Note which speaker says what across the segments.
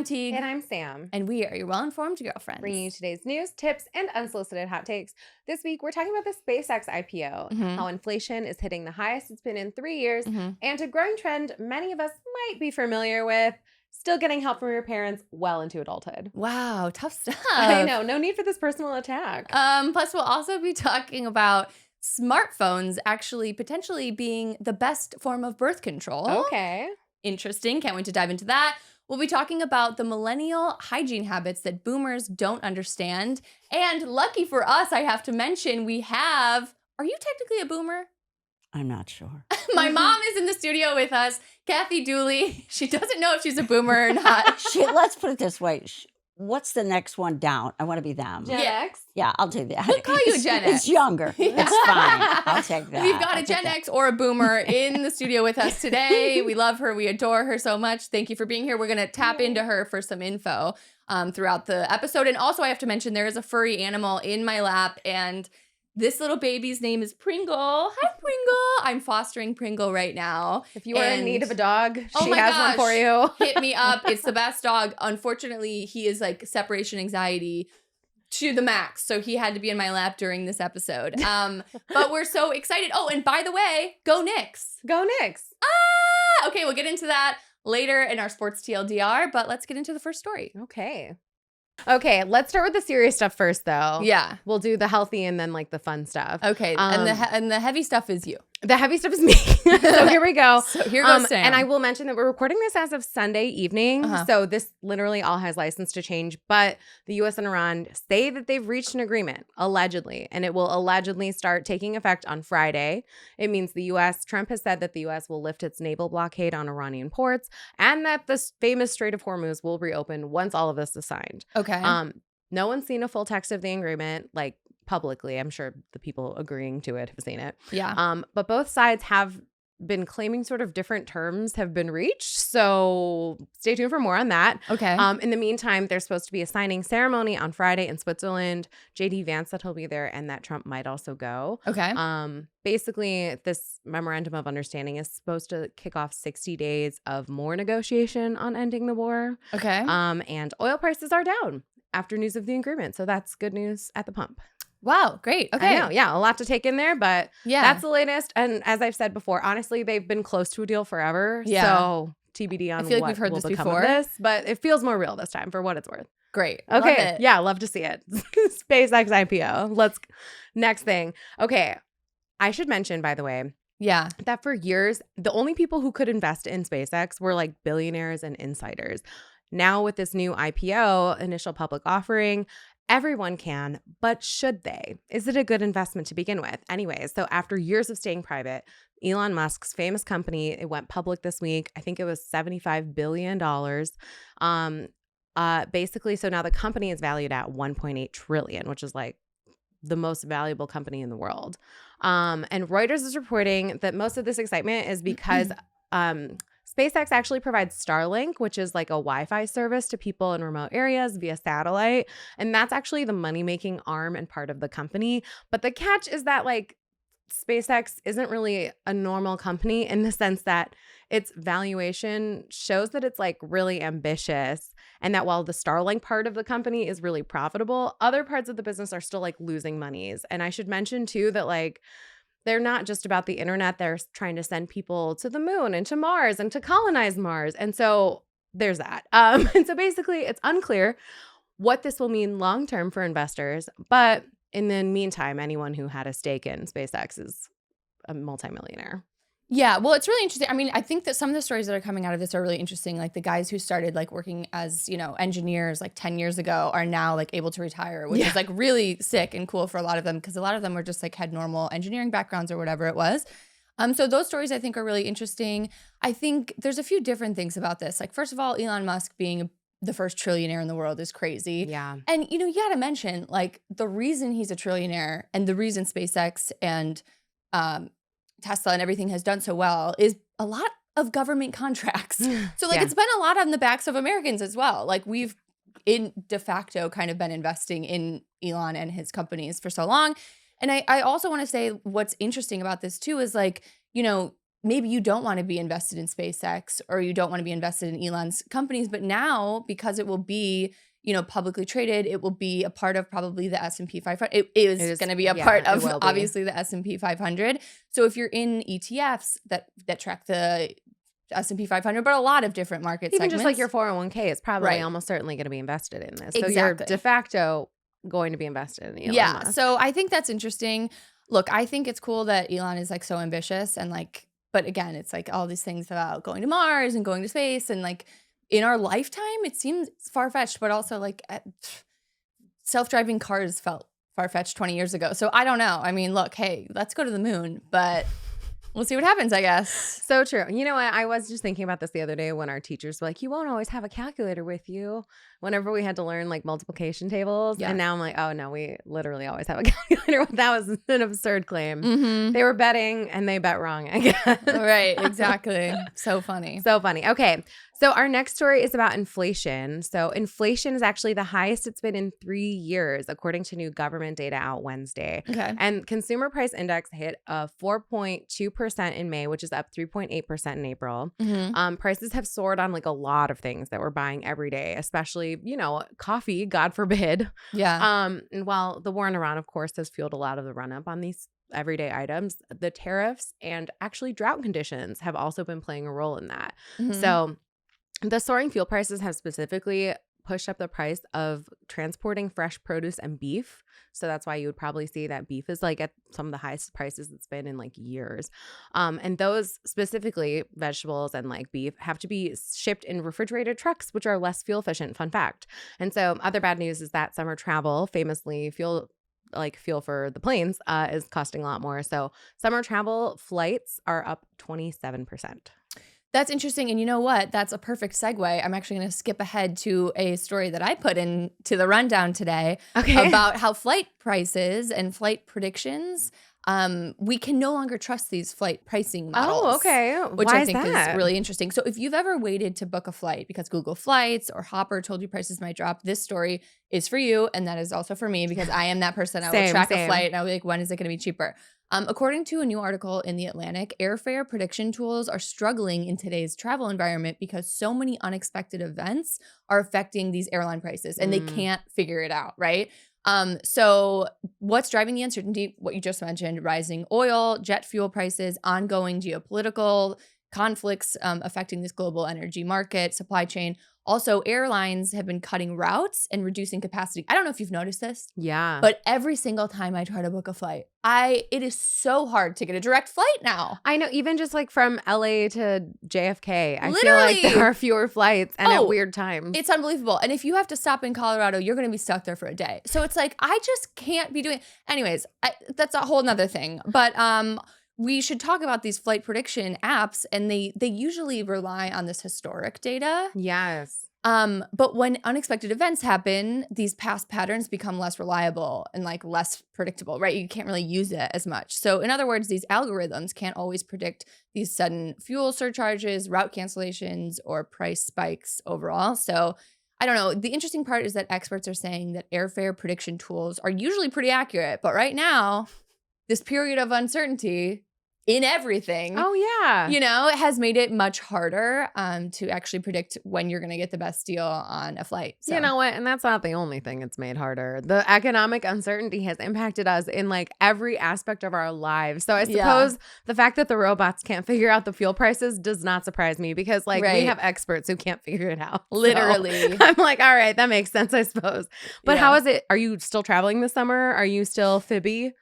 Speaker 1: Teague.
Speaker 2: And I'm Sam.
Speaker 1: And we are your well-informed girlfriends.
Speaker 2: Bringing you today's news, tips, and unsolicited hot takes. This week, we're talking about the SpaceX IPO, how inflation is hitting the highest it's been in 3 years, and a growing trend many of us might be familiar with, still getting help from your parents well into adulthood.
Speaker 1: Wow, tough stuff.
Speaker 2: I know, no need for this personal attack.
Speaker 1: Plus, we'll also be talking about smartphones actually potentially being the best form of birth control.
Speaker 2: Okay.
Speaker 1: Interesting. Can't wait to dive into that. We'll be talking about the millennial hygiene habits that boomers don't understand. And lucky for us, I have to mention, we have, are you technically a boomer?
Speaker 3: I'm not sure.
Speaker 1: My mom is in the studio with us, Kathy Dooley. She doesn't know if she's a boomer or not.
Speaker 3: Let's put it this way. What's the next one down? I want to be them.
Speaker 2: Gen X?
Speaker 3: Yeah, I'll take that.
Speaker 1: We'll call you a Gen X.
Speaker 3: It's younger. It's fine. I'll take that.
Speaker 1: We've got a Gen X or a boomer in the studio with us today. We love her. We adore her so much. Thank you for being here. We're going to tap into her for some info throughout the episode. And also, I have to mention, there is a furry animal in my lap, and this little baby's name is Pringle. Hi, Pringle. I'm fostering Pringle right now.
Speaker 2: If you are in need of a dog, she has one for you.
Speaker 1: Hit me up. It's the best dog. Unfortunately, he is like separation anxiety to the max. So he had to be in my lap during this episode. But we're so excited. Oh, and by the way, go Knicks.
Speaker 2: Go Knicks.
Speaker 1: Okay, we'll get into that later in our sports TLDR, but let's get into the first story.
Speaker 2: Okay, let's start with the serious stuff first, though.
Speaker 1: Yeah.
Speaker 2: We'll do the healthy and then like the fun stuff.
Speaker 1: Okay, and the heavy stuff is you.
Speaker 2: The heavy stuff is me. So here we go.
Speaker 1: So here goes Sam.
Speaker 2: And I will mention that we're recording this as of Sunday evening. So this literally all has license to change. But the U.S. and Iran say that they've reached an agreement, allegedly. And it will allegedly start taking effect on Friday. It means Trump has said that the U.S. will lift its naval blockade on Iranian ports and that the famous Strait of Hormuz will reopen once all of this is signed.
Speaker 1: Okay.
Speaker 2: No one's seen a full text of the agreement, like publicly. I'm sure the people agreeing to it have seen it.
Speaker 1: Yeah.
Speaker 2: But both sides have been claiming sort of different terms have been reached. So stay tuned for more on that.
Speaker 1: Okay.
Speaker 2: In the meantime, there's supposed to be a signing ceremony on Friday in Switzerland. JD Vance said he'll be there and that Trump might also go.
Speaker 1: Okay.
Speaker 2: Basically, this memorandum of understanding is supposed to kick off 60 days of more negotiation on ending the war.
Speaker 1: Okay.
Speaker 2: And oil prices are down after news of the agreement. So that's good news at the pump.
Speaker 1: Wow, great. Okay.
Speaker 2: I know, yeah, a lot to take in there, but that's the latest. And as I've said before, honestly, they've been close to a deal forever.
Speaker 1: Yeah.
Speaker 2: So TBD on
Speaker 1: I feel like
Speaker 2: what
Speaker 1: we've heard
Speaker 2: will
Speaker 1: this
Speaker 2: become
Speaker 1: before.
Speaker 2: of this, but it feels more real this time for what it's worth.
Speaker 1: Great.
Speaker 2: Okay,
Speaker 1: Love it.
Speaker 2: yeah, love to see it. SpaceX IPO. Next thing. Okay, I should mention, by the way, that for years, the only people who could invest in SpaceX were like billionaires and insiders. Now with this new IPO, initial public offering, everyone can, but should they? Is it a good investment to begin with? Anyways, so after years of staying private, Elon Musk's famous company, it went public this week. I think it was $75 billion. Basically, so now the company is valued at $1.8 trillion, which is like the most valuable company in the world. And Reuters is reporting that most of this excitement is because SpaceX actually provides Starlink, which is like a Wi-Fi service to people in remote areas via satellite. And that's actually the money-making arm and part of the company. But the catch is that like SpaceX isn't really a normal company in the sense that its valuation shows that it's like really ambitious, and that while the Starlink part of the company is really profitable, other parts of the business are still like losing monies. And I should mention too that like they're not just about the internet. They're trying to send people to the moon and to Mars and to colonize Mars. And so there's that. And so basically it's unclear what this will mean long-term for investors. But in the meantime, anyone who had a stake in SpaceX is a multimillionaire.
Speaker 1: Yeah, well, it's really interesting. I mean, I think that some of the stories that are coming out of this are really interesting. Like the guys who started like working as, engineers like 10 years ago are now like able to retire, which is like really sick and cool for a lot of them, because a lot of them were just like had normal engineering backgrounds or whatever it was. So those stories I think are really interesting. I think there's a few different things about this. Like, first of all, Elon Musk being the first trillionaire in the world is crazy.
Speaker 2: Yeah.
Speaker 1: And, you got to mention like the reason he's a trillionaire and the reason SpaceX and Tesla and everything has done so well is a lot of government contracts. So like it's been a lot on the backs of Americans as well. Like we've in de facto kind of been investing in Elon and his companies for so long. And I also want to say what's interesting about this too is like, maybe you don't want to be invested in SpaceX or you don't want to be invested in Elon's companies, but now because it will be, publicly traded, it will be a part of probably the S&P 500. It is going to be a part of obviously the S&P 500. So if you're in ETFs that track the S&P 500, but a lot of different market
Speaker 2: Even
Speaker 1: segments.
Speaker 2: just like your 401k is probably almost certainly going to be invested in this. So
Speaker 1: Exactly.
Speaker 2: you're de facto going to be invested in Elon Musk.
Speaker 1: So I think that's interesting. Look, I think it's cool that Elon is like so ambitious and like, but again, it's like all these things about going to Mars and going to space and like in our lifetime, it seems far-fetched, but also like self-driving cars felt far-fetched 20 years ago. So I don't know. I mean, look, hey, let's go to the moon, but we'll see what happens, I guess.
Speaker 2: So true. You know what? I was just thinking about this the other day when our teachers were like, you won't always have a calculator with you whenever we had to learn like multiplication tables. Yeah. And now I'm like, oh no, we literally always have a calculator. That was an absurd claim.
Speaker 1: Mm-hmm.
Speaker 2: They were betting and they bet wrong, I guess.
Speaker 1: Right, exactly. So funny.
Speaker 2: So funny. Okay. So our next story is about inflation. So inflation is actually the highest it's been in 3 years, according to new government data out Wednesday.
Speaker 1: Okay.
Speaker 2: And consumer price index hit 4.2% in May, which is up 3.8% in April.
Speaker 1: Mm-hmm.
Speaker 2: Prices have soared on like a lot of things that we're buying every day, especially, coffee, God forbid.
Speaker 1: Yeah.
Speaker 2: And while the war in Iran, of course, has fueled a lot of the run up on these everyday items, the tariffs and actually drought conditions have also been playing a role in that.
Speaker 1: Mm-hmm.
Speaker 2: So the soaring fuel prices have specifically pushed up the price of transporting fresh produce and beef. So that's why you would probably see that beef is like at some of the highest prices it's been in like years. And those specifically vegetables and like beef have to be shipped in refrigerated trucks, which are less fuel efficient. Fun fact. And so other bad news is that summer travel, famously fuel for the planes, is costing a lot more. So summer travel flights are up 27%.
Speaker 1: That's interesting. And you know what? That's a perfect segue. I'm actually going to skip ahead to a story that I put into the rundown today about how flight prices and flight predictions, we can no longer trust these flight pricing models.
Speaker 2: Oh, okay.
Speaker 1: Which
Speaker 2: Why
Speaker 1: I think
Speaker 2: is
Speaker 1: really interesting. So if you've ever waited to book a flight because Google Flights or Hopper told you prices might drop, this story is for you. And that is also for me because I am that person. I will track a flight and I'll be like, when is it going to be cheaper? According to a new article in The Atlantic, airfare prediction tools are struggling in today's travel environment because so many unexpected events are affecting these airline prices and they can't figure it out, right? So what's driving the uncertainty? What you just mentioned, rising oil, jet fuel prices, ongoing geopolitical conflicts affecting this global energy market, supply chain. Also, airlines have been cutting routes and reducing capacity. I don't know if you've noticed this.
Speaker 2: Yeah.
Speaker 1: But every single time I try to book a flight, it is so hard to get a direct flight now.
Speaker 2: I know, even just like from LA to JFK, I
Speaker 1: Literally.
Speaker 2: feel like there are fewer flights and at weird times.
Speaker 1: It's unbelievable. And if you have to stop in Colorado, you're going to be stuck there for a day. So it's like, I just can't be doing. Anyways, that's a whole nother thing. But we should talk about these flight prediction apps, and they usually rely on this historic data.
Speaker 2: Yes.
Speaker 1: But when unexpected events happen, these past patterns become less reliable and like less predictable, right? You can't really use it as much. So in other words, these algorithms can't always predict these sudden fuel surcharges, route cancellations, or price spikes overall. So I don't know. The interesting part is that experts are saying that airfare prediction tools are usually pretty accurate, but right now, this period of uncertainty in everything.
Speaker 2: Oh, yeah.
Speaker 1: It has made it much harder to actually predict when you're going to get the best deal on a flight. So.
Speaker 2: You know what? And that's not the only thing it's made harder. The economic uncertainty has impacted us in like every aspect of our lives. So I suppose the fact that the robots can't figure out the fuel prices does not surprise me because like we have experts who can't figure it out.
Speaker 1: Literally.
Speaker 2: So I'm like, all right, that makes sense, I suppose. But how is it? Are you still traveling this summer? Are you still Fibby?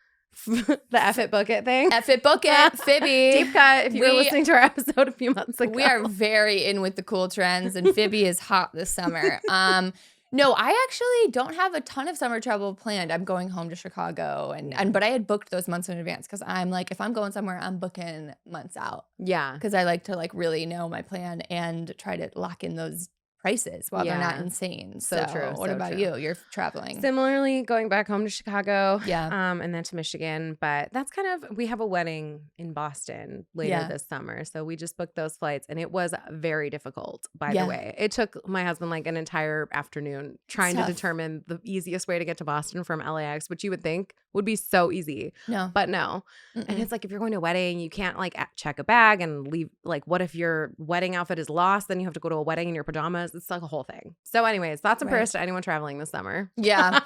Speaker 2: The F it book it thing.
Speaker 1: F it book it, Fibby.
Speaker 2: Deep cut if you were listening to our episode a few months ago.
Speaker 1: We are very in with the cool trends and Fibby is hot this summer. No, I actually don't have a ton of summer travel planned. I'm going home to Chicago but I had booked those months in advance because I'm like, if I'm going somewhere, I'm booking months out.
Speaker 2: Yeah.
Speaker 1: Because I like to like really know my plan and try to lock in those prices while they're not
Speaker 2: Yeah.
Speaker 1: insane.
Speaker 2: So true,
Speaker 1: What
Speaker 2: so
Speaker 1: about
Speaker 2: true.
Speaker 1: you? You're traveling.
Speaker 2: Similarly, going back home to Chicago,
Speaker 1: Yeah.
Speaker 2: and then to Michigan. But that's kind of, we have a wedding in Boston later
Speaker 1: Yeah.
Speaker 2: this summer. So we just booked those flights, and it was very difficult, by
Speaker 1: Yeah.
Speaker 2: the way. It took my husband like an entire afternoon trying to
Speaker 1: tough.
Speaker 2: determine the easiest way to get to Boston from LAX, which you would think would be so easy.
Speaker 1: No.
Speaker 2: But no. And
Speaker 1: Mm-mm.
Speaker 2: it's like, if you're going to a wedding, you can't like check a bag and leave. Like, what if your wedding outfit is lost? Then you have to go to a wedding in your pajamas. It's like a whole thing. So anyways, thoughts and
Speaker 1: Right.
Speaker 2: prayers to anyone traveling this summer.
Speaker 1: Yeah.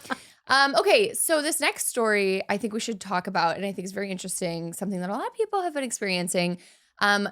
Speaker 1: Okay, so this next story I think we should talk about, and I think is very interesting, something that a lot of people have been experiencing.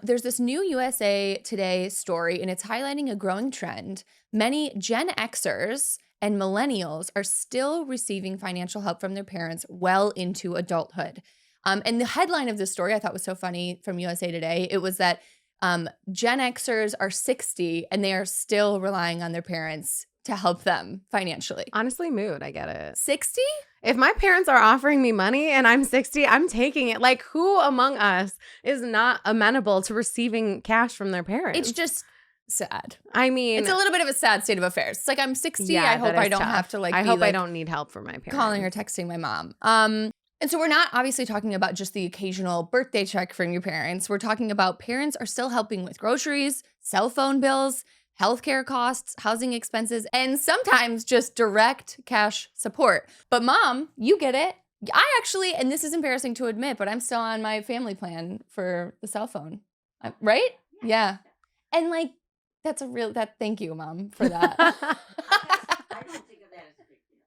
Speaker 1: There's this new USA Today story, and it's highlighting a growing trend. Many Gen Xers and millennials are still receiving financial help from their parents well into adulthood. And the headline of this story I thought was so funny from USA Today. It was that Gen Xers are 60 and they are still relying on their parents to help them financially.
Speaker 2: Honestly, mood. I get it.
Speaker 1: 60?
Speaker 2: If my parents are offering me money and I'm 60, I'm taking it. Like, who among us is not amenable to receiving cash from their parents?
Speaker 1: It's just sad.
Speaker 2: I mean,
Speaker 1: It's a little bit of a sad state of affairs. It's like I'm 60.
Speaker 2: yeah,
Speaker 1: I hope
Speaker 2: that
Speaker 1: I
Speaker 2: is
Speaker 1: don't
Speaker 2: tough.
Speaker 1: have to
Speaker 2: I
Speaker 1: be
Speaker 2: hope I don't need help from my parents.
Speaker 1: calling or texting my mom. And so we're not obviously talking about just the occasional birthday check from your parents. We're talking about parents are still helping with groceries, cell phone bills, healthcare costs, housing expenses, and sometimes just direct cash support. But mom, you get it. I actually, and this is embarrassing to admit, but I'm still on my family plan for the cell phone. Right? Yeah. And like, thank you, mom, for that.
Speaker 3: I don't think of that as a big deal.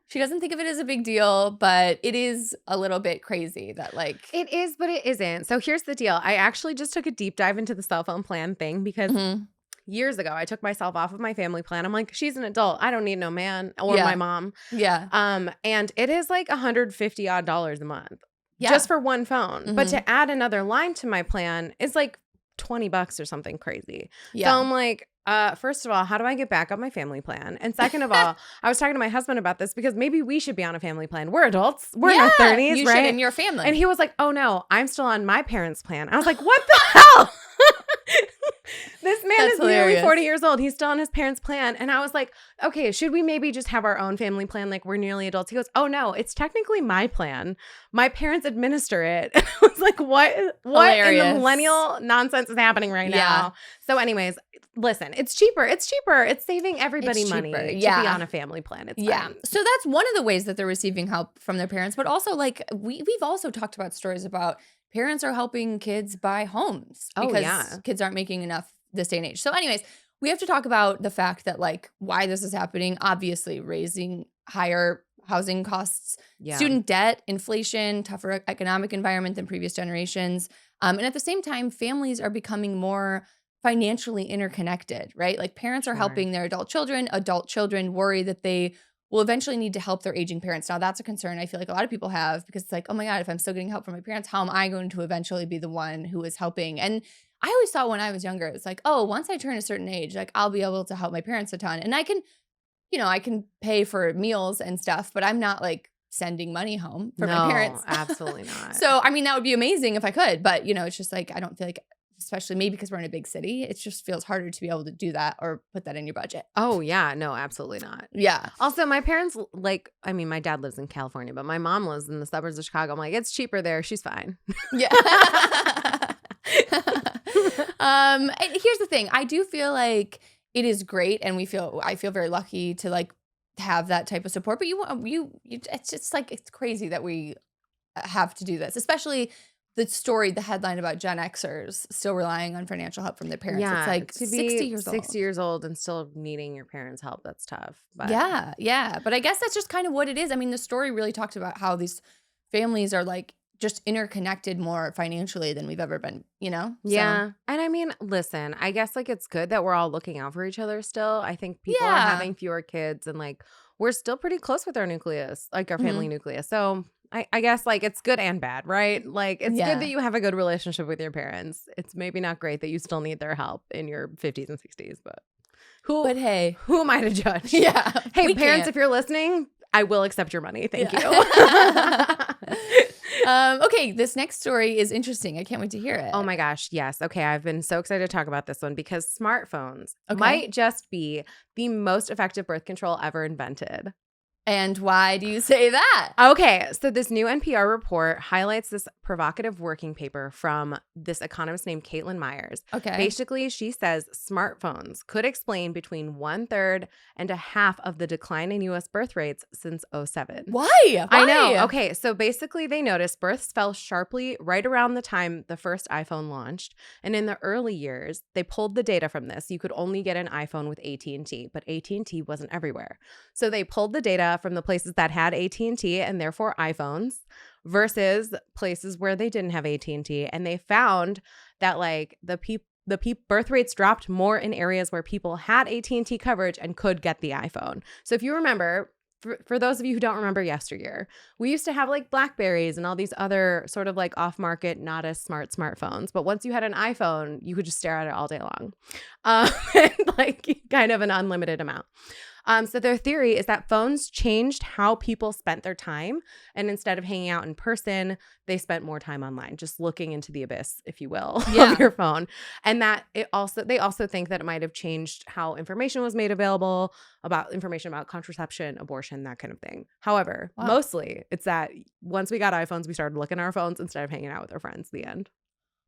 Speaker 1: She doesn't think of it as a big deal, but it is a little bit crazy that like.
Speaker 2: It is, but it isn't. So here's the deal. I actually just took a deep dive into the cell phone plan thing because
Speaker 1: Mhm.
Speaker 2: years ago I took myself off of my family plan. I'm like, she's an adult. I don't need no man or
Speaker 1: Yeah.
Speaker 2: my mom.
Speaker 1: Yeah.
Speaker 2: And it is like $150 odd a month
Speaker 1: Yeah.
Speaker 2: just for one phone. But
Speaker 1: Mhm.
Speaker 2: to add another line to my plan is like $20 or something crazy.
Speaker 1: Yeah.
Speaker 2: So I'm like, first of all, how do I get back on my family plan? And second of all, I was talking to my husband about this because maybe we should be on a family plan. We're adults. We're in our 30s,
Speaker 1: you
Speaker 2: right?
Speaker 1: should in your family.
Speaker 2: And he was like, oh no, I'm still on my parents' plan. I was like, what the hell? This man
Speaker 1: That's
Speaker 2: is nearly
Speaker 1: hilarious.
Speaker 2: 40 years old. He's still on his parents' plan. And I was like, okay, should we maybe just have our own family plan? Like we're nearly adults. He goes, oh no, it's technically my plan. My parents administer it. And I was like, what in
Speaker 1: Hilarious.
Speaker 2: the millennial nonsense is happening right
Speaker 1: Yeah.
Speaker 2: now? So anyways, listen, it's cheaper. It's cheaper. It's saving everybody
Speaker 1: It's
Speaker 2: money
Speaker 1: cheaper.
Speaker 2: to
Speaker 1: Yeah.
Speaker 2: be on a family plan. It's
Speaker 1: Yeah.
Speaker 2: fine.
Speaker 1: So that's one of the ways that they're receiving help from their parents. But also, like, we've also talked about stories about parents are helping kids buy homes
Speaker 2: Oh,
Speaker 1: because
Speaker 2: yeah.
Speaker 1: kids aren't making enough this day and age. So, anyways, we have to talk about the fact that, like, why this is happening. Obviously, raising higher housing costs,
Speaker 2: Yeah.
Speaker 1: student debt, inflation, tougher economic environment than previous generations. And at the same time, families are becoming more financially interconnected, right? Like parents are
Speaker 2: Sure.
Speaker 1: helping their adult children worry that they will eventually need to help their aging parents. Now that's a concern I feel like a lot of people have because it's like, oh my God, if I'm still getting help from my parents, how am I going to eventually be the one who is helping? And I always thought when I was younger, it's like, oh, once I turn a certain age, like I'll be able to help my parents a ton. And I can pay for meals and stuff, but I'm not like sending money home for my parents.
Speaker 2: Absolutely not.
Speaker 1: So, I mean, that would be amazing if I could, but it's just like, I don't feel like, especially maybe because we're in a big city, it just feels harder to be able to do that or put that in your budget.
Speaker 2: Oh, yeah. No, absolutely not.
Speaker 1: Yeah.
Speaker 2: Also, my parents, my dad lives in California, but my mom lives in the suburbs of Chicago. I'm like, it's cheaper there. She's fine.
Speaker 1: Yeah. And here's the thing. I do feel like it is great and I feel very lucky to like have that type of support, but it's just like, it's crazy that we have to do this, especially the headline about Gen Xers still relying on financial help from their parents.
Speaker 2: Yeah,
Speaker 1: It's like
Speaker 2: to
Speaker 1: 60
Speaker 2: be
Speaker 1: years old.
Speaker 2: 60 years old and still needing your parents' help. That's tough. But
Speaker 1: Yeah. But I guess that's just kind of what it is. I mean, the story really talks about how these families are like just interconnected more financially than we've ever been, So-
Speaker 2: Yeah. And I mean, listen, I guess like it's good that we're all looking out for each other still. I think people are
Speaker 1: Yeah.
Speaker 2: having fewer kids and like we're still pretty close with our nucleus, like our family nucleus. So I guess like it's good and bad, right? Like it's
Speaker 1: Yeah.
Speaker 2: good that you have a good relationship with your parents. It's maybe not great that you still need their help in your 50s and 60s, but
Speaker 1: But hey,
Speaker 2: who am I to judge?
Speaker 1: yeah.
Speaker 2: Hey,
Speaker 1: we
Speaker 2: parents,
Speaker 1: can't.
Speaker 2: if you're listening, I will accept your money. Thank
Speaker 1: Yeah.
Speaker 2: you.
Speaker 1: Okay, this next story is interesting. I can't wait to hear it.
Speaker 2: Oh my gosh, yes. Okay, I've been so excited to talk about this one because smartphones
Speaker 1: Okay.
Speaker 2: might just be the most effective birth control ever invented.
Speaker 1: And why do you say that?
Speaker 2: Okay, so this new NPR report highlights this provocative working paper from this economist named Caitlin Myers.
Speaker 1: Okay.
Speaker 2: Basically, she says smartphones could explain between 1/3 and a half of the decline in U.S. birth rates since 2007.
Speaker 1: Why?
Speaker 2: I know. Okay, so basically they noticed births fell sharply right around the time the first iPhone launched. And in the early years, they pulled the data from this. You could only get an iPhone with AT&T, but AT&T wasn't everywhere. So they pulled the data from the places that had AT&T and therefore iPhones versus places where they didn't have AT&T, and they found that like the birth rates dropped more in areas where people had AT&T coverage and could get the iPhone. So if you remember, for those of you who don't remember yesteryear, we used to have like Blackberries and all these other sort of like off-market, not as smart smartphones. But once you had an iPhone, you could just stare at it all day long, like kind of an unlimited amount. So their theory is that phones changed how people spent their time. And instead of hanging out in person, they spent more time online, just looking into the abyss, if you will, of your phone. And that they also think that it might have changed how information was made available, about information about contraception, abortion, that kind of thing. However, mostly it's that once we got iPhones, we started looking at our phones instead of hanging out with our friends. The end.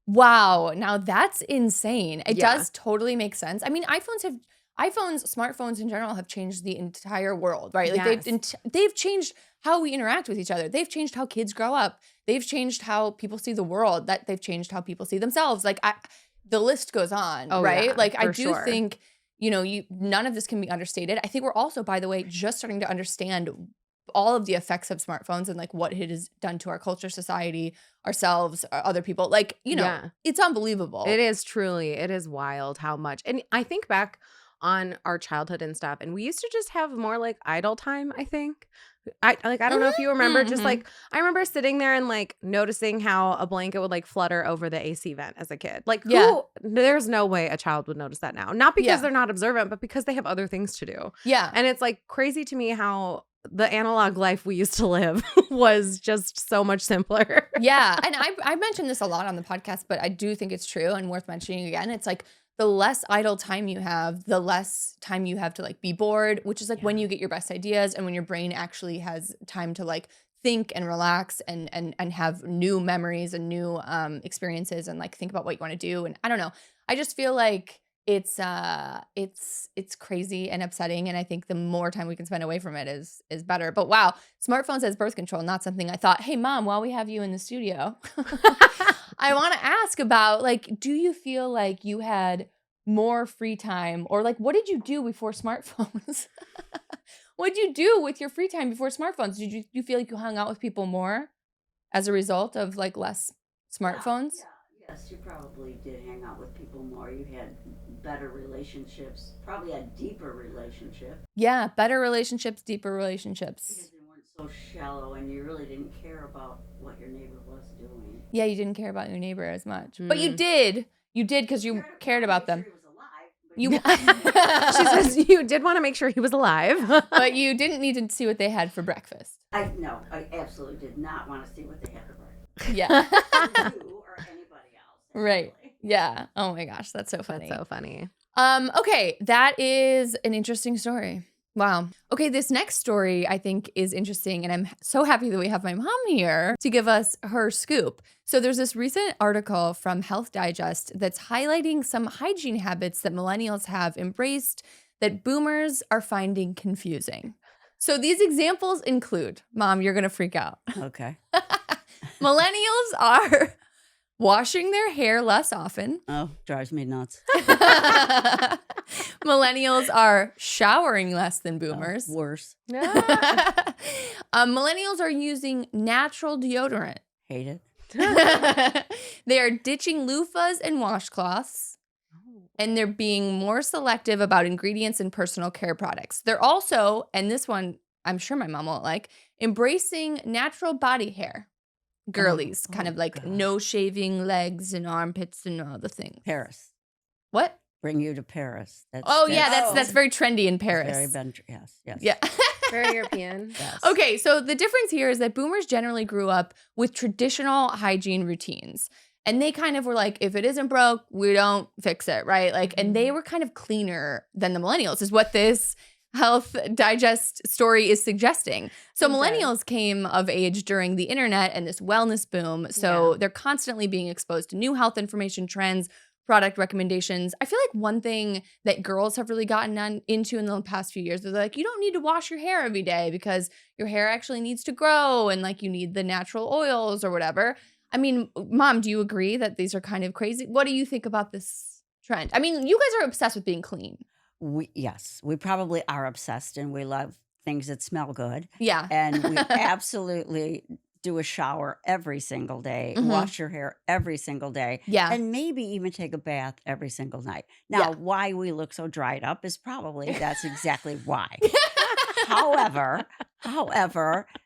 Speaker 1: Wow. Now that's insane. It does totally make sense. I mean, smartphones in general have changed the entire world, right? Like they've changed how we interact with each other. They've changed how kids grow up. They've changed how people see the world. That they've changed how people see themselves. Like the list goes on, right?
Speaker 2: Yeah,
Speaker 1: like I do think, none of this can be understated. I think we're also, by the way, just starting to understand all of the effects of smartphones and like what it has done to our culture, society, ourselves, other people. Like, it's unbelievable.
Speaker 2: It is wild how much. And I think back on our childhood and stuff, and we used to just have more like idle time, I think. I don't know if you remember, just like I remember sitting there and like noticing how a blanket would like flutter over the AC vent as a kid. Like there's no way a child would notice that now. Not because they're not observant, but because they have other things to do.
Speaker 1: Yeah.
Speaker 2: And it's like crazy to me how the analog life we used to live was just so much simpler.
Speaker 1: Yeah. And I mentioned this a lot on the podcast, but I do think it's true and worth mentioning again. It's like the less idle time you have, the less time you have to like be bored, which is like when you get your best ideas and when your brain actually has time to like think and relax and have new memories and new experiences and like think about what you want to do. And I don't know. I just feel like it's crazy and upsetting, and I think the more time we can spend away from it is better. But wow, smartphones as birth control, not something I thought. Hey mom, while we have you in the studio, I want to ask about, like, do you feel like you had more free time, or like what did you do before smartphones? What did you do with your free time before smartphones? Did you feel like you hung out with people more as a result of like less smartphones?
Speaker 3: Yes, you probably did hang out with people more. You had better relationships, probably a deeper relationship.
Speaker 1: Yeah, better relationships, deeper relationships.
Speaker 3: Because they weren't so shallow and you really didn't care about what your neighbor was doing.
Speaker 1: Yeah, you didn't care about your neighbor as much. But you did. You did because you cared about them.
Speaker 3: He was alive,
Speaker 2: She says you did want to make sure he was alive.
Speaker 1: But you didn't need to see what they had for breakfast.
Speaker 3: I absolutely did not want to see what they had for breakfast.
Speaker 1: Yeah.
Speaker 3: You or anybody else.
Speaker 1: Right. Yeah. Oh my gosh, that's so funny.
Speaker 2: That's so funny.
Speaker 1: Okay, that is an interesting story. Wow. Okay, this next story I think is interesting, and I'm so happy that we have my mom here to give us her scoop. So there's this recent article from Health Digest that's highlighting some hygiene habits that millennials have embraced that boomers are finding confusing. So these examples include, Mom, you're going to freak out.
Speaker 3: Okay.
Speaker 1: Millennials are washing their hair less often.
Speaker 3: Oh, drives me nuts.
Speaker 1: Millennials are showering less than boomers.
Speaker 3: Oh, worse.
Speaker 1: Millennials are using natural deodorant.
Speaker 3: Hate it.
Speaker 1: They are ditching loofahs and washcloths. And they're being more selective about ingredients and personal care products. They're also, and this one I'm sure my mom won't like, embracing natural body hair. Girlies, kind of like no shaving legs and armpits and all the things.
Speaker 3: Paris.
Speaker 1: What?
Speaker 3: Bring you to Paris.
Speaker 1: That's very trendy in Paris.
Speaker 3: Very yes.
Speaker 1: Yeah.
Speaker 2: Very European.
Speaker 3: Yes.
Speaker 1: Okay, so the difference here is that boomers generally grew up with traditional hygiene routines. And they kind of were like, if it isn't broke, we don't fix it, right? Like, and they were kind of cleaner than the millennials, is what this Health Digest story is suggesting. So millennials came of age during the internet and this wellness boom. So they're constantly being exposed to new health information trends, product recommendations. I feel like one thing that girls have really gotten into in the past few years is like, you don't need to wash your hair every day because your hair actually needs to grow and like you need the natural oils or whatever. I mean, Mom, do you agree that these are kind of crazy? What do you think about this trend? I mean, you guys are obsessed with being clean.
Speaker 3: Yes, we probably are obsessed, and we love things that smell good.
Speaker 1: Yeah.
Speaker 3: And we absolutely do a shower every single day, wash your hair every single day, and maybe even take a bath every single night. Now, why we look so dried up is probably that's exactly why. However,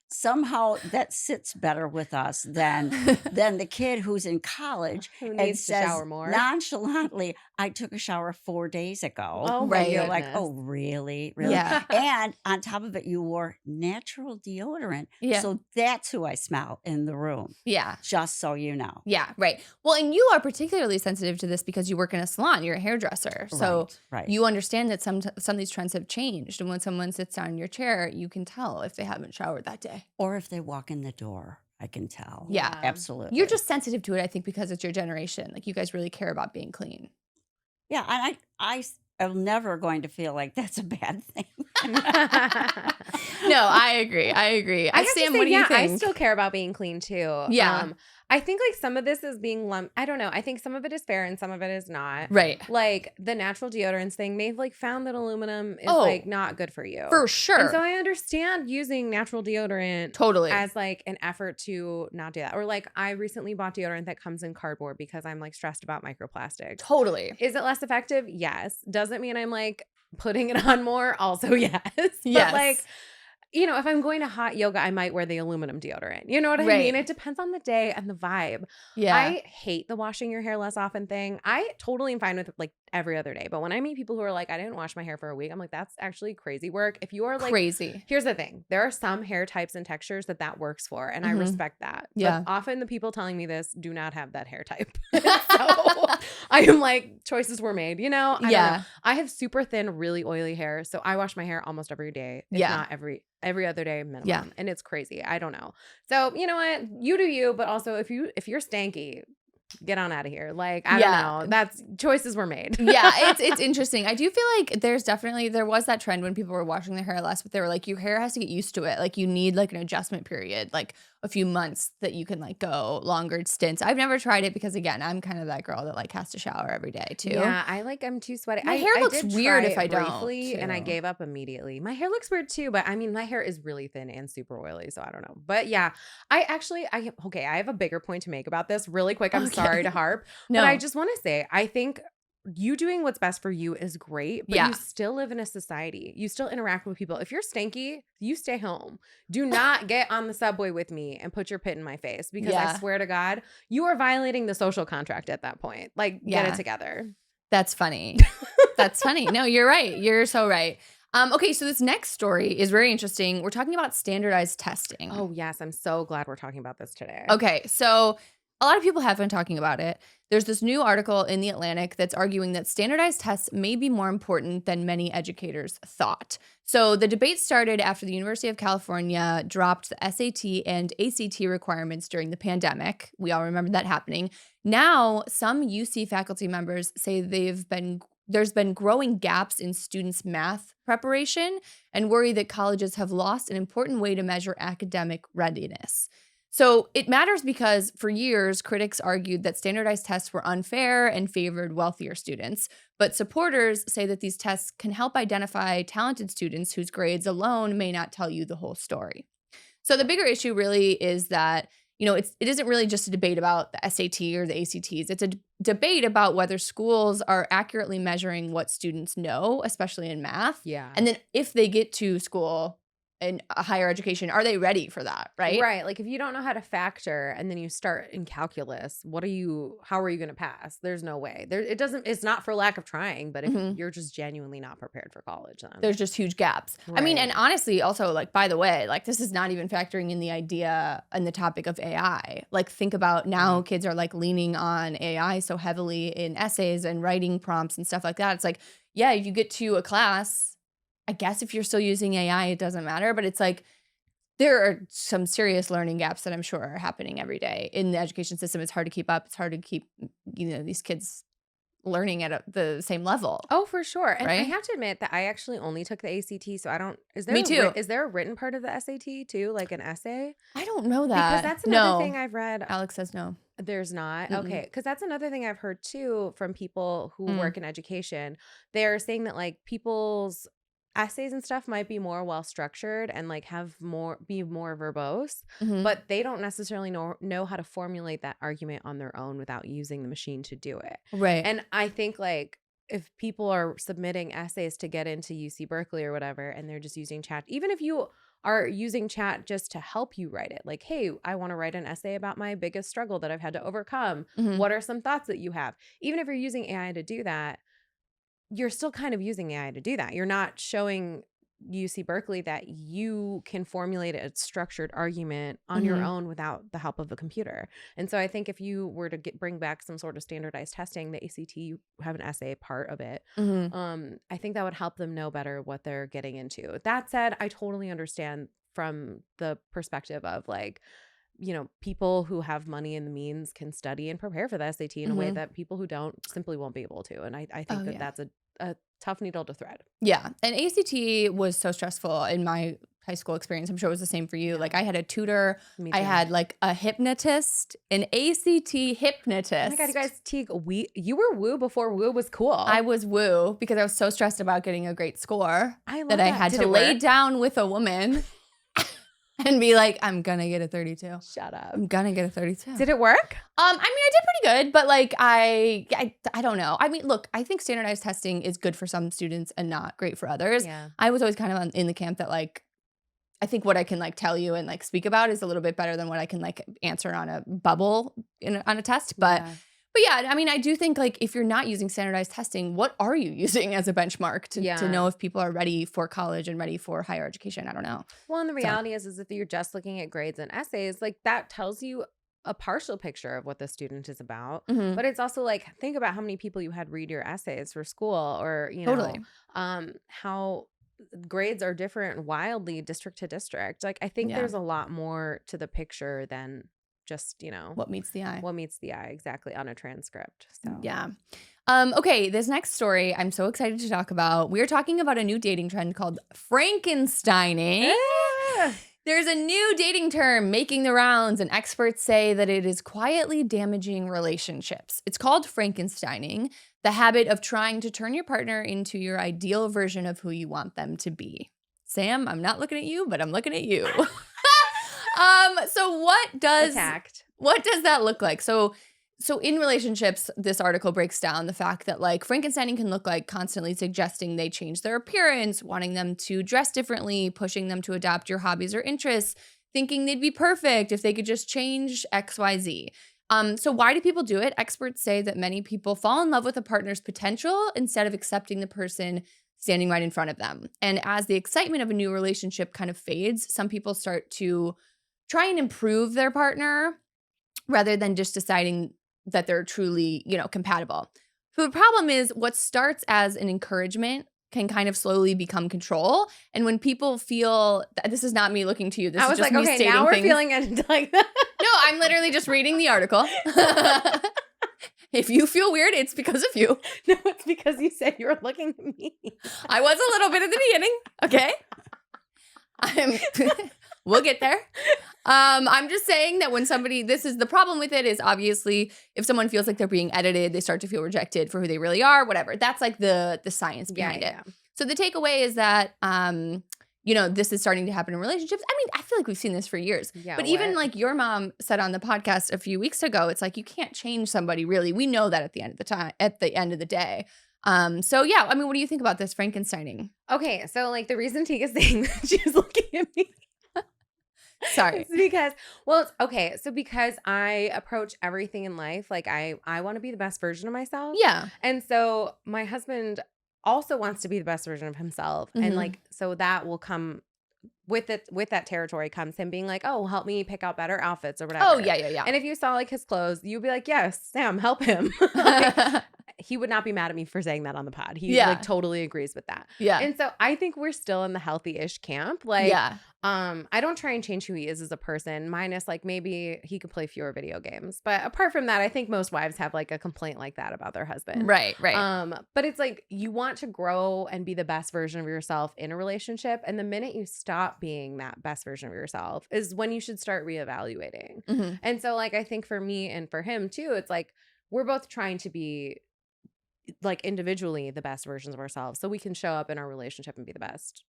Speaker 3: somehow that sits better with us than the kid who's in college
Speaker 2: Who
Speaker 3: and
Speaker 2: needs to
Speaker 3: says
Speaker 2: shower more.
Speaker 3: nonchalantly, I took a shower 4 days ago.
Speaker 2: Oh,
Speaker 3: And
Speaker 2: my
Speaker 3: you're like,
Speaker 2: goodness.
Speaker 3: oh, really? Really?
Speaker 1: Yeah.
Speaker 3: And on top of it, you wore natural deodorant.
Speaker 1: Yeah.
Speaker 3: So that's who I smell in the room.
Speaker 1: Yeah.
Speaker 3: Just so you know.
Speaker 1: Yeah, right. Well, and you are particularly sensitive to this because you work in a salon. You're a hairdresser. So
Speaker 3: Right.
Speaker 1: you understand that some of these trends have changed. And when someone sits down in your chair, you can tell if they haven't showered that day.
Speaker 3: Or if they walk in the door, I can tell.
Speaker 1: Yeah.
Speaker 3: Absolutely.
Speaker 1: You're just sensitive to it, I think, because it's your generation. Like you guys really care about being clean.
Speaker 3: Yeah, and I am never going to feel like that's a bad thing.
Speaker 1: No, I agree.
Speaker 2: I have to
Speaker 1: Sam,
Speaker 2: say,
Speaker 1: what do you think?
Speaker 2: I still care about being clean too.
Speaker 1: Yeah.
Speaker 2: I think like some of this is being lumped. I don't know. I think some of it is fair and some of it is not.
Speaker 1: Right.
Speaker 2: Like the natural deodorants thing, they've like found that aluminum is like not good for you.
Speaker 1: For sure.
Speaker 2: And so I understand using natural deodorant
Speaker 1: Totally.
Speaker 2: as like an effort to not do that. Or like I recently bought deodorant that comes in cardboard because I'm like stressed about microplastics.
Speaker 1: Totally.
Speaker 2: Is it less effective? Yes. Doesn't mean I'm like putting it on more. Also, yes.
Speaker 1: Yes.
Speaker 2: But like, you know, if I'm going to hot yoga, I might wear the aluminum deodorant. You know what I mean? It depends on the day and the vibe.
Speaker 1: Yeah.
Speaker 2: I hate the washing your hair less often thing. I totally am fine with like every other day. But when I meet people who are like, I didn't wash my hair for a week, I'm like, that's actually crazy work. If you are like
Speaker 1: crazy. Here's
Speaker 2: Here's the thing. There are some hair types and textures that works for, and I respect that.
Speaker 1: Yeah.
Speaker 2: But often the people telling me this do not have that hair type. So I am like, choices were made, you know? I don't know. I have super thin, really oily hair. So I wash my hair almost every day. If not every other day minimum.
Speaker 1: Yeah.
Speaker 2: And it's crazy. I don't know. So you know what? You do you, but also if you're stanky, get on out of here. Like, I don't know. That's choices were made.
Speaker 1: Yeah, it's interesting. I do feel like there was that trend when people were washing their hair less, but they were like, your hair has to get used to it. Like you need like an adjustment period, like a few months that you can like go longer stints. I've never tried it because again, I'm kind of that girl that like has to shower every day too.
Speaker 2: Yeah, I'm too sweaty.
Speaker 1: My hair looks
Speaker 2: did
Speaker 1: weird
Speaker 2: try
Speaker 1: if
Speaker 2: it
Speaker 1: I don't,
Speaker 2: briefly, and I
Speaker 1: too.
Speaker 2: gave up immediately. My hair looks weird too, but I mean, my hair is really thin and super oily, so I don't know. But yeah, I have a bigger point to make about this really quick. I'm sorry to harp,
Speaker 1: No.
Speaker 2: but I just want to say, I think you doing what's best for you is great, but you still live in a society. You still interact with people. If you're stanky, you stay home. Do not get on the subway with me and put your pit in my face because I swear to God, you are violating the social contract at that point. Like, get it together.
Speaker 1: That's funny. That's funny. No, you're right. You're so right. Okay, so this next story is very interesting. We're talking about standardized testing.
Speaker 2: Oh, yes. I'm so glad we're talking about this today.
Speaker 1: Okay, so a lot of people have been talking about it. There's this new article in The Atlantic that's arguing that standardized tests may be more important than many educators thought. So the debate started after the University of California dropped the SAT and ACT requirements during the pandemic. We all remember that happening. Now, some UC faculty members say there's been growing gaps in students' math preparation and worry that colleges have lost an important way to measure academic readiness. So it matters because for years, critics argued that standardized tests were unfair and favored wealthier students. But supporters say that these tests can help identify talented students whose grades alone may not tell you the whole story. So the bigger issue really is that, it isn't really just a debate about the SAT or the ACTs. It's a debate about whether schools are accurately measuring what students know, especially in math.
Speaker 2: Yeah.
Speaker 1: And then if they get to school, in a higher education, are they ready for that, right?
Speaker 2: Right. Like if you don't know how to factor and then you start in calculus, how are you going to pass? There's no way. It's not for lack of trying, but if you're just genuinely not prepared for college, then
Speaker 1: there's just huge gaps.
Speaker 2: Right.
Speaker 1: I mean, and honestly, also, like, by the way, like, this is not even factoring in the idea and the topic of AI. Like, think about now kids are like leaning on AI so heavily in essays and writing prompts and stuff like that. It's like, yeah, if you get to a class, I guess if you're still using AI, it doesn't matter. But it's like there are some serious learning gaps that I'm sure are happening every day in the education system. It's hard to keep up. It's hard to keep, these kids learning at the same level.
Speaker 2: Oh, for sure. And
Speaker 1: right?
Speaker 2: I have to admit that I actually only took the ACT, so I don't.
Speaker 1: Me too.
Speaker 2: Is there a written part of the SAT too, like an essay?
Speaker 1: I don't know that.
Speaker 2: Because that's another thing I've read.
Speaker 1: Alex says no.
Speaker 2: There's not. Okay. Because that's another thing I've heard too from people who work in education. They're saying that like people's essays and stuff might be more well structured and like be more verbose, but they don't necessarily know how to formulate that argument on their own without using the machine to do it.
Speaker 1: Right.
Speaker 2: And I think like if people are submitting essays to get into UC Berkeley or whatever, and they're just using chat, even if you are using chat just to help you write it, like, hey, I want to write an essay about my biggest struggle that I've had to overcome. What are some thoughts that you have? Even if you're using AI to do that, you're still kind of using AI to do that. You're not showing UC Berkeley that you can formulate a structured argument on your own without the help of a computer. And so I think if you were to bring back some sort of standardized testing, the ACT, you have an essay part of it. I think that would help them know better what they're getting into. That said, I totally understand from the perspective of like, people who have money and the means can study and prepare for the SAT in a way that people who don't simply won't be able to. And I think that's a tough needle to thread.
Speaker 1: Yeah. And ACT was so stressful in my high school experience. I'm sure it was the same for you. Yeah. Like I had a tutor. I had like a hypnotist, an ACT hypnotist.
Speaker 2: Oh my God, you guys, Teague, you were woo before woo was cool.
Speaker 1: I was woo because I was so stressed about getting a great score
Speaker 2: I
Speaker 1: that I had to lay down with a woman and be like, I'm gonna get a 32.
Speaker 2: Shut up.
Speaker 1: I'm gonna get a 32.
Speaker 2: Did it work?
Speaker 1: I mean, I did pretty good, but like I don't know. I mean, look, I think standardized testing is good for some students and not great for others.
Speaker 2: Yeah.
Speaker 1: I was always kind of in the camp that like, I think what I can like tell you and like speak about is a little bit better than what I can like answer on a bubble on a test. But yeah, I mean, I do think like if you're not using standardized testing, what are you using as a benchmark to know if people are ready for college and ready for higher education? I don't know.
Speaker 2: Well, and the reality is if you're just looking at grades and essays, like that tells you a partial picture of what the student is about. But it's also like, think about how many people you had read your essays for school or, how grades are different wildly district to district. Like, I think there's a lot more to the picture than just,
Speaker 1: what meets the eye.
Speaker 2: What meets the eye, exactly, on a transcript. So
Speaker 1: yeah. Okay, this next story I'm so excited to talk about. We're talking about a new dating trend called Frankensteining. There's a new dating term making the rounds, and experts say that it is quietly damaging relationships. It's called Frankensteining, the habit of trying to turn your partner into your ideal version of who you want them to be. Sam, I'm not looking at you, but I'm looking at you. So what does that look like? So in relationships, this article breaks down the fact that like Frankensteining can look like constantly suggesting they change their appearance, wanting them to dress differently, pushing them to adopt your hobbies or interests, thinking they'd be perfect if they could just change XYZ. So why do people do it? Experts say that many people fall in love with a partner's potential instead of accepting the person standing right in front of them. And as the excitement of a new relationship kind of fades, some people start to try and improve their partner rather than just deciding that they're truly, compatible. So the problem is what starts as an encouragement can kind of slowly become control. And when people feel this is not me looking to you, this is just me stating
Speaker 2: now we're
Speaker 1: things.
Speaker 2: Feeling it like that.
Speaker 1: No, I'm literally just reading the article. If you feel weird, it's because of you.
Speaker 2: No, it's because you said you were looking at me.
Speaker 1: I was a little bit at the beginning. Okay. We'll get there. I'm just saying that when this is the problem with it is obviously if someone feels like they're being edited, they start to feel rejected for who they really are, whatever. That's like the science behind it. So the takeaway is that, this is starting to happen in relationships. I mean, I feel like we've seen this for years. Yeah, but even like your mom said on the podcast a few weeks ago, it's like you can't change somebody really. We know that at the end of the day. So yeah, I mean, what do you think about this Frankensteining?
Speaker 2: Okay, so like the reason Tika's saying that, she's looking at me.
Speaker 1: Sorry.
Speaker 2: It's because, well, it's okay. So because I approach everything in life, like I want to be the best version of myself.
Speaker 1: Yeah.
Speaker 2: And so my husband also wants to be the best version of himself. And like, so that will come with it, with that territory comes him being like, oh, help me pick out better outfits or whatever.
Speaker 1: Oh, yeah.
Speaker 2: And if you saw like his clothes, you'd be like, yes, Sam, help him. Like, he would not be mad at me for saying that on the pod. He like totally agrees with that.
Speaker 1: Yeah.
Speaker 2: And so I think we're still in the healthy-ish camp. Like, I don't try and change who he is as a person, minus like maybe he could play fewer video games. But apart from that, I think most wives have like a complaint like that about their husband.
Speaker 1: Right.
Speaker 2: But it's like you want to grow and be the best version of yourself in a relationship. And the minute you stop being that best version of yourself is when you should start reevaluating. And so like I think for me and for him too, it's like we're both trying to be like individually the best versions of ourselves so we can show up in our relationship and be the best.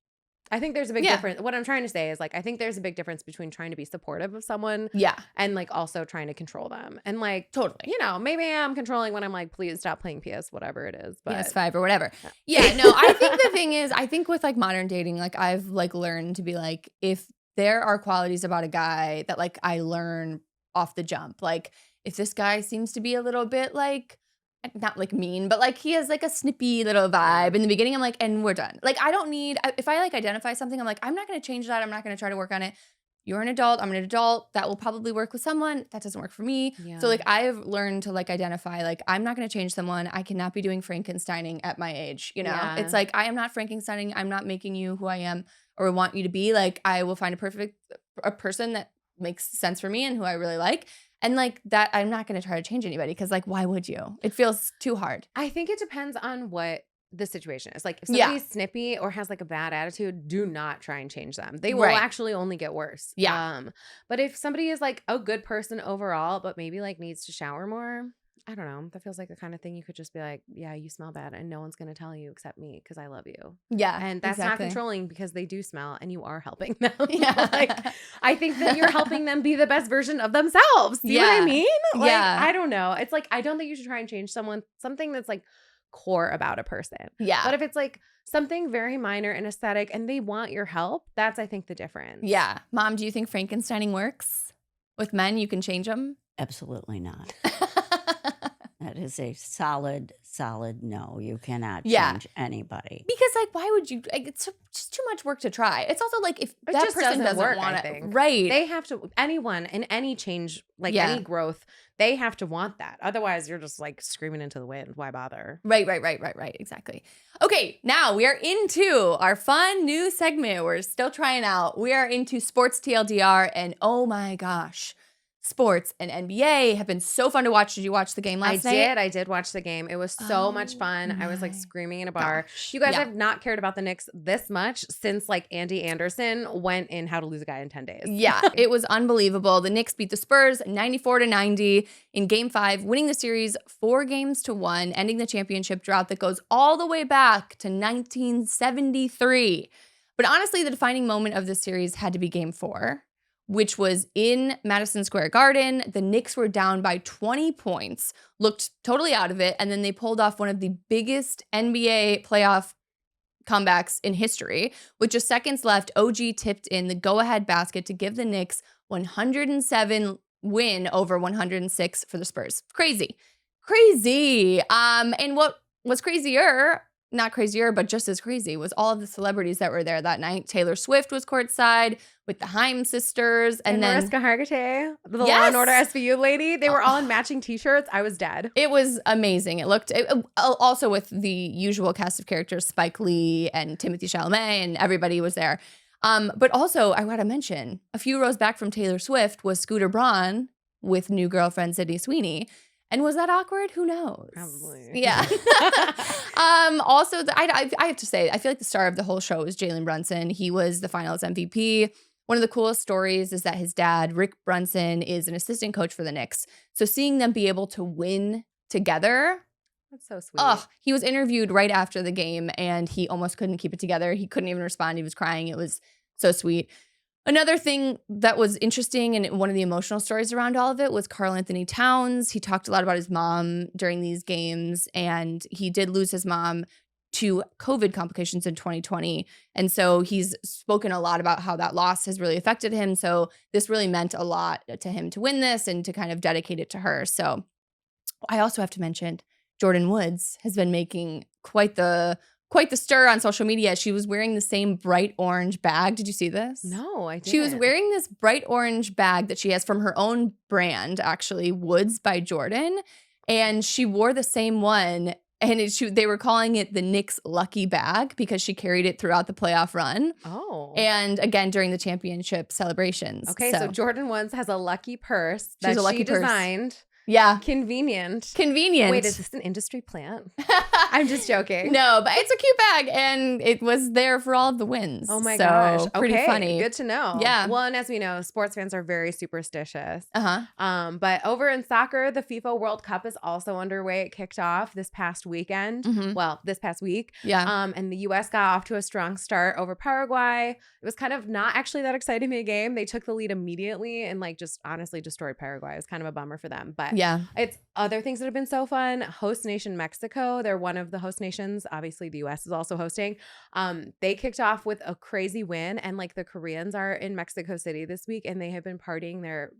Speaker 2: I think there's a big difference. What I'm trying to say is like I think there's a big difference between trying to be supportive of someone and like also trying to control them. And like
Speaker 1: totally,
Speaker 2: you know, maybe I'm controlling when I'm like, please stop playing PS whatever it is, but
Speaker 1: PS5 or whatever. Yeah, no, I think the thing is, I think with like modern dating, like I've like learned to be like, if there are qualities about a guy that like I learn off the jump, like if this guy seems to be a little bit like, not like mean, but like he has like a snippy little vibe in the beginning, I'm like, and we're done. Like I don't need, if I like identify something, I'm like, I'm not going to change that. I'm not going to try to work on it. You're an adult. I'm an adult. That will probably work with someone. That doesn't work for me. So like I've learned to like identify, like I'm not going to change someone. I cannot be doing Frankensteining at my age. You know, it's like, I am not Frankensteining. I'm not making you who I am or want you to be. Like I will find a person that makes sense for me and who I really like. And like that, I'm not going to try to change anybody because like, why would you? It feels too hard.
Speaker 2: I think it depends on what the situation is. Like if somebody's snippy or has like a bad attitude, do not try and change them. They will actually only get worse. But if somebody is like a good person overall, but maybe like needs to shower more, I don't know. That feels like the kind of thing you could just be like, yeah, you smell bad and no one's going to tell you except me because I love you.
Speaker 1: Yeah.
Speaker 2: And that's not controlling because they do smell and you are helping them. Like, I think that you're helping them be the best version of themselves. You know what I mean? Like, I don't know. It's like, I don't think you should try and change something that's like core about a person.
Speaker 1: Yeah.
Speaker 2: But if it's like something very minor and aesthetic and they want your help, that's, I think, the difference.
Speaker 1: Yeah. Mom, do you think Frankensteining works? With men, you can change them?
Speaker 3: Absolutely not. That is a solid no. You cannot change anybody.
Speaker 1: Because like, why would you? Like, it's just too much work to try. It's also like if that person doesn't
Speaker 2: work,
Speaker 1: want
Speaker 2: I
Speaker 1: it,
Speaker 2: think.
Speaker 1: right?
Speaker 2: They have to. Anyone in any change, like any growth, they have to want that. Otherwise, you're just like screaming into the wind. Why bother?
Speaker 1: Right. Exactly. Okay, now we are into our fun new segment. We're still trying out. We are into sports TLDR, and oh my gosh. Sports and NBA have been so fun to watch. Did you watch the game last night?
Speaker 2: I did watch the game. It was so much fun. I was like screaming in a bar. You guys have not cared about the Knicks this much since like Andy Anderson went in How to Lose a Guy in 10 Days.
Speaker 1: Yeah, it was unbelievable. The Knicks beat the Spurs 94-90 in Game 5, winning the series 4-1, ending the championship drought that goes all the way back to 1973. But honestly, the defining moment of this series had to be Game 4. Which was in Madison Square Garden. The Knicks were down by 20 points, looked totally out of it, and then they pulled off one of the biggest NBA playoff comebacks in history. With just seconds left, OG tipped in the go-ahead basket to give the Knicks 107 win over 106 for the Spurs. Crazy. And what was crazier, not crazier, but just as crazy, was all of the celebrities that were there that night. Taylor Swift was courtside with the Haim sisters. And then
Speaker 2: Mariska Hargitay, the Law and Order SVU lady. They were all in matching t-shirts. I was dead.
Speaker 1: It was amazing. It looked, also with the usual cast of characters, Spike Lee and Timothée Chalamet, and everybody was there. But also, I gotta mention, a few rows back from Taylor Swift was Scooter Braun with new girlfriend Sydney Sweeney. And was that awkward? Who knows?
Speaker 2: Probably.
Speaker 1: Yeah. Also, I have to say, I feel like the star of the whole show was Jalen Brunson. He was the finals MVP. One of the coolest stories is that his dad, Rick Brunson, is an assistant coach for the Knicks. So seeing them be able to win together.
Speaker 2: That's so sweet.
Speaker 1: He was interviewed right after the game, and he almost couldn't keep it together. He couldn't even respond. He was crying. It was so sweet. Another thing that was interesting and one of the emotional stories around all of it was Karl Anthony Towns. He talked a lot about his mom during these games, and he did lose his mom to COVID complications in 2020. And so he's spoken a lot about how that loss has really affected him. So this really meant a lot to him to win this and to kind of dedicate it to her. So I also have to mention Jordyn Woods has been making quite the stir on social media. She was wearing the same bright orange bag. Did you see this?
Speaker 2: No, I didn't.
Speaker 1: She was wearing this bright orange bag that she has from her own brand, actually, Woods by Jordan. And she wore the same one. And they were calling it the Knicks Lucky Bag because she carried it throughout the playoff run.
Speaker 2: Oh.
Speaker 1: And again, during the championship celebrations.
Speaker 2: Okay, so Jordyn Woods has a lucky purse that she designed.
Speaker 1: Yeah.
Speaker 2: Convenient.
Speaker 1: Wait,
Speaker 2: is this an industry plant? I'm just joking.
Speaker 1: No, but it's a cute bag, and it was there for all of the wins.
Speaker 2: Oh my gosh.
Speaker 1: Pretty funny.
Speaker 2: Good to know.
Speaker 1: Yeah.
Speaker 2: Well, and as we know, sports fans are very superstitious.
Speaker 1: Uh-huh.
Speaker 2: But over in soccer, the FIFA World Cup is also underway. It kicked off this past weekend.
Speaker 1: Mm-hmm.
Speaker 2: Well, this past week.
Speaker 1: Yeah.
Speaker 2: And the U.S. got off to a strong start over Paraguay. It was kind of not actually that exciting a game. They took the lead immediately and just honestly destroyed Paraguay. It was kind of a bummer for them. But
Speaker 1: yeah,
Speaker 2: it's other things that have been so fun. Host nation Mexico, they're one of the host nations. Obviously, the U.S. is also hosting. They kicked off with a crazy win, and the Koreans are in Mexico City this week, and they have been partying their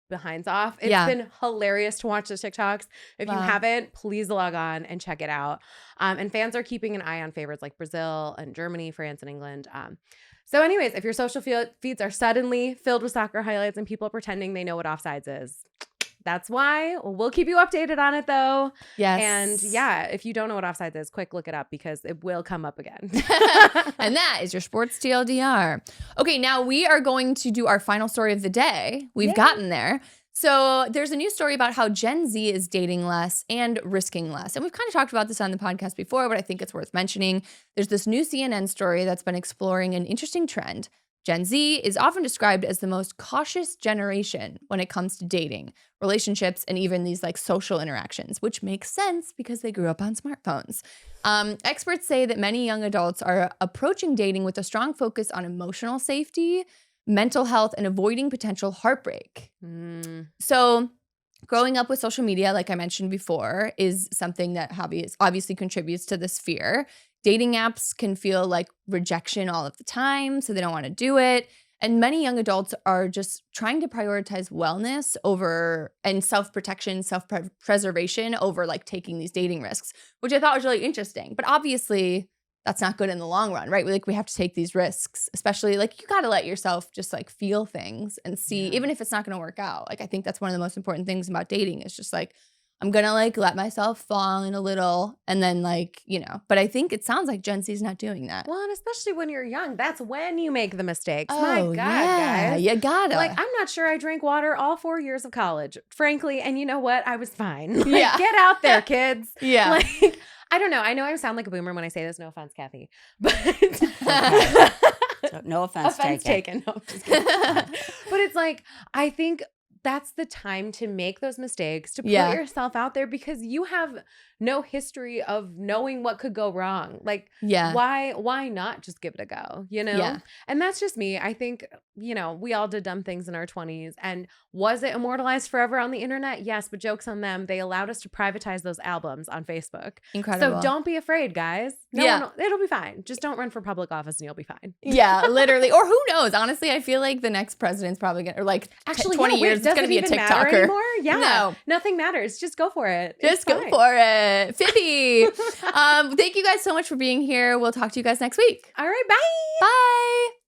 Speaker 2: behinds off. It's been hilarious to watch the TikToks. If you haven't, please log on and check it out. And fans are keeping an eye on favorites like Brazil and Germany, France, and England. So anyways, if your social feeds are suddenly filled with soccer highlights and people pretending they know what offsides is, that's why. We'll keep you updated on it, though.
Speaker 1: Yes.
Speaker 2: And yeah, if you don't know what offsides is, quick look it up because it will come up again.
Speaker 1: And that is your sports TLDR. Okay, now we are going to do our final story of the day. We've gotten there. So there's a new story about how Gen Z is dating less and risking less. And we've kind of talked about this on the podcast before, but I think it's worth mentioning. There's this new CNN story that's been exploring an interesting trend. Gen Z is often described as the most cautious generation when it comes to dating, relationships, and even these social interactions, which makes sense because they grew up on smartphones. Experts say that many young adults are approaching dating with a strong focus on emotional safety, mental health, and avoiding potential heartbreak. So growing up with social media, like I mentioned before, is something that obviously contributes to this fear. Dating apps can feel like rejection all of the time, so they don't want to do it. And many young adults are just trying to prioritize wellness and self-protection, self-preservation over taking these dating risks, which I thought was really interesting. But obviously, that's not good in the long run, right? We have to take these risks, especially you got to let yourself just feel things and see, even if it's not going to work out. I think that's one of the most important things about dating is just I'm going to let myself fall in a little and then but I think it sounds like Gen Z is not doing that.
Speaker 2: Well, and especially when you're young, that's when you make the mistakes.
Speaker 1: Oh,
Speaker 2: my God, guys.
Speaker 1: You gotta.
Speaker 2: I'm not sure I drank water all 4 years of college, frankly. And you know what? I was fine.
Speaker 1: Yeah.
Speaker 2: Get out there, kids.
Speaker 1: Yeah.
Speaker 2: I don't know. I know I sound like a boomer when I say this. No offense, Kathy. But
Speaker 3: So, no offense taken.
Speaker 2: No, just kidding. But it's I think that's the time to make those mistakes, to put yourself out there because you have no history of knowing what could go wrong. Why not just give it a go,
Speaker 1: Yeah.
Speaker 2: And that's just me. I think, we all did dumb things in our 20s. And was it immortalized forever on the internet? Yes, but jokes on them. They allowed us to privatize those albums on Facebook.
Speaker 1: Incredible.
Speaker 2: So don't be afraid, guys. It'll be fine. Just don't run for public office and you'll be fine.
Speaker 1: Yeah, literally. Or who knows? Honestly, I feel like the next president's probably going to,
Speaker 2: actually
Speaker 1: 20 years, it's going to be a TikToker.
Speaker 2: Anymore? Yeah.
Speaker 1: No.
Speaker 2: Nothing matters. Just go for it.
Speaker 1: Just go for it. Phoebe. Thank you guys so much for being here. We'll talk to you guys next week.
Speaker 2: All right. Bye.
Speaker 1: Bye.